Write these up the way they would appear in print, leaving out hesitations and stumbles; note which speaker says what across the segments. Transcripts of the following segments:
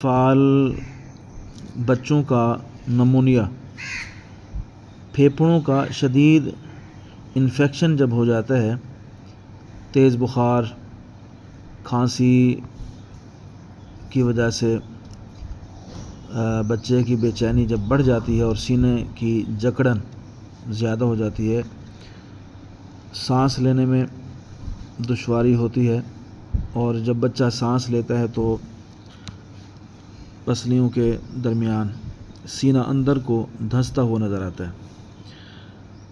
Speaker 1: फाल बच्चों का नमूनिया, फेफड़ों का शदीद इन्फेक्शन जब हो जाता है, तेज़ बुखार, खांसी की वजह से बच्चे की बेचैनी जब बढ़ जाती है और सीने की जकड़न ज़्यादा हो जाती है, सांस लेने में दुश्वारी होती है और जब बच्चा सांस लेता है तो पसलियों के दरमियान सीना अंदर को धंसता हुआ नज़र आता है।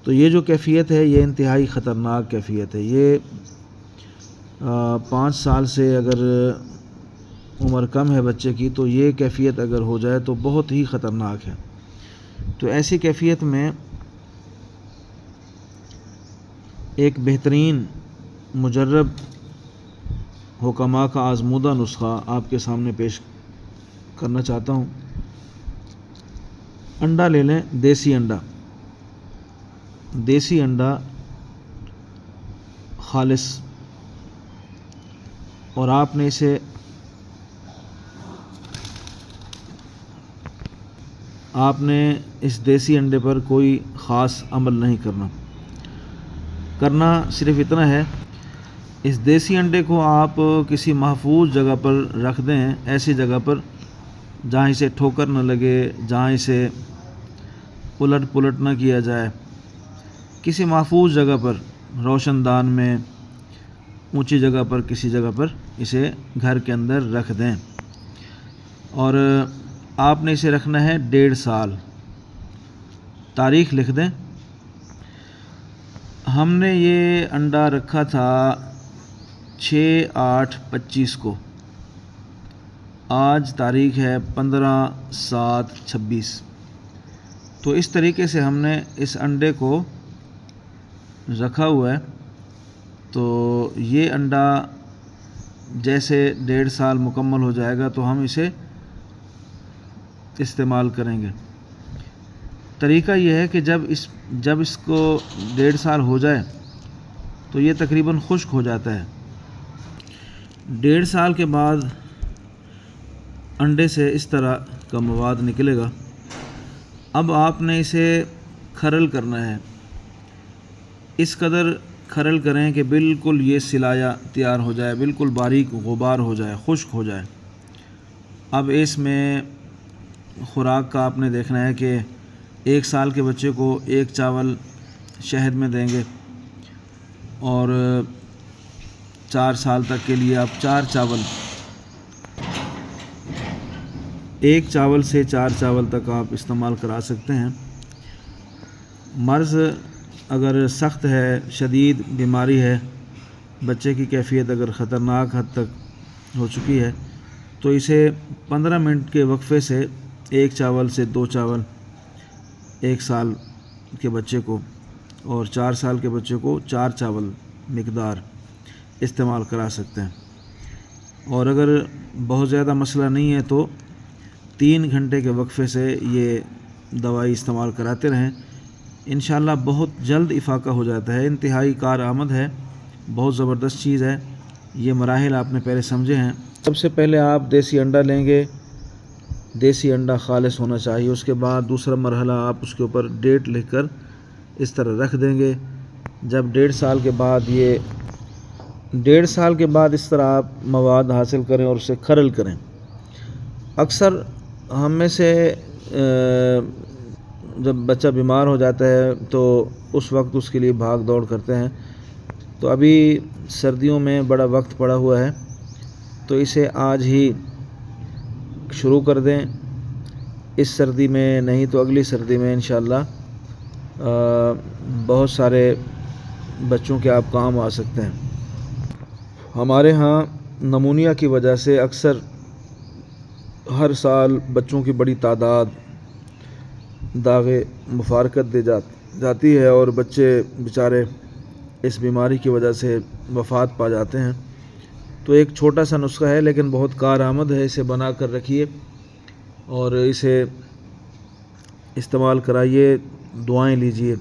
Speaker 1: तो ये जो कैफियत है ये इंतहाई ख़तरनाक कैफियत है। ये 5 साल से अगर उम्र कम है बच्चे की तो ये कैफियत अगर हो जाए तो बहुत ही ख़तरनाक है। तो ऐसी कैफियत में एक बेहतरीन मुजर्रब हुक्मा का आज़मूदा नुस्खा आपके सामने पेश करना चाहता हूँ। अंडा ले लें, देसी अंडा खालिस, और आपने इस देसी अंडे पर कोई ख़ास अमल नहीं करना सिर्फ इतना है, इस देसी अंडे को आप किसी महफूज जगह पर रख दें, ऐसी जगह पर जहाँ इसे ठोकर न लगे, जहाँ इसे उलट पुलट न किया जाए, किसी महफूज जगह पर, रोशनदान में, ऊंची जगह पर, किसी जगह पर इसे घर के अंदर रख दें। और आपने इसे रखना है 1.5 साल। तारीख़ लिख दें। हमने ये अंडा रखा था 6/8/25 को, आज तारीख़ है 15/7/26। तो इस तरीके से हमने इस अंडे को रखा हुआ है। तो ये अंडा जैसे 1.5 साल मुकम्मल हो जाएगा तो हम इसे इस्तेमाल करेंगे। तरीका यह है कि जब इसको 1.5 साल हो जाए तो ये तकरीबन खुश्क हो जाता है। 1.5 साल के बाद अंडे से इस तरह का मवाद निकलेगा। अब आपने इसे खरल करना है। इस कदर खरल करें कि बिल्कुल ये सिलाया तैयार हो जाए, बिल्कुल बारीक गुबार हो जाए, खुश्क हो जाए। अब इसमें खुराक का आपने देखना है कि 1 साल के बच्चे को 1 चावल शहद में देंगे और 4 साल तक के लिए आप 4 चावल, 1 चावल से 4 चावल तक आप इस्तेमाल करा सकते हैं। मर्ज़ अगर सख्त है, शदीद बीमारी है, बच्चे की कैफियत अगर ख़तरनाक हद तक हो चुकी है तो इसे 15 मिनट के वक्फे से 1 चावल से 2 चावल 1 साल के बच्चे को और 4 साल के बच्चे को 4 चावल मिकदार इस्तेमाल करा सकते हैं। और अगर बहुत ज़्यादा मसला नहीं है तो 3 घंटे के वक्फे से ये दवाई इस्तेमाल कराते रहें। इंशाअल्लाह बहुत जल्द इफ़ाक़ा हो जाता है। इंतहाई कारआमद है, बहुत ज़बरदस्त चीज़ है। ये मराहिल आपने पहले समझे हैं। सबसे पहले आप देसी अंडा लेंगे, देसी अंडा खालिस होना चाहिए। उसके बाद दूसरा मरहला, आप उसके ऊपर डेट लिखकर इस तरह रख देंगे। जब 1.5 साल के बाद ये 1.5 साल के बाद इस तरह आप मवाद हासिल करें और उसे खरल करें। अक्सर हम में से जब बच्चा बीमार हो जाता है तो उस वक्त उसके लिए भाग दौड़ करते हैं। तो अभी सर्दियों में बड़ा वक्त पड़ा हुआ है तो इसे आज ही शुरू कर दें। इस सर्दी में नहीं तो अगली सर्दी में इंशाअल्लाह बहुत सारे बच्चों के आप काम आ सकते हैं। हमारे यहाँ नमूनिया की वजह से अक्सर हर साल बच्चों की बड़ी तादाद दागे मुफारकत दे जाती है और बच्चे बेचारे इस बीमारी की वजह से वफ़ात पा जाते हैं। तो एक छोटा सा नुस्खा है लेकिन बहुत कारआमद है। इसे बना कर रखिए और इसे इस्तेमाल कराइए, दुआएं लीजिए।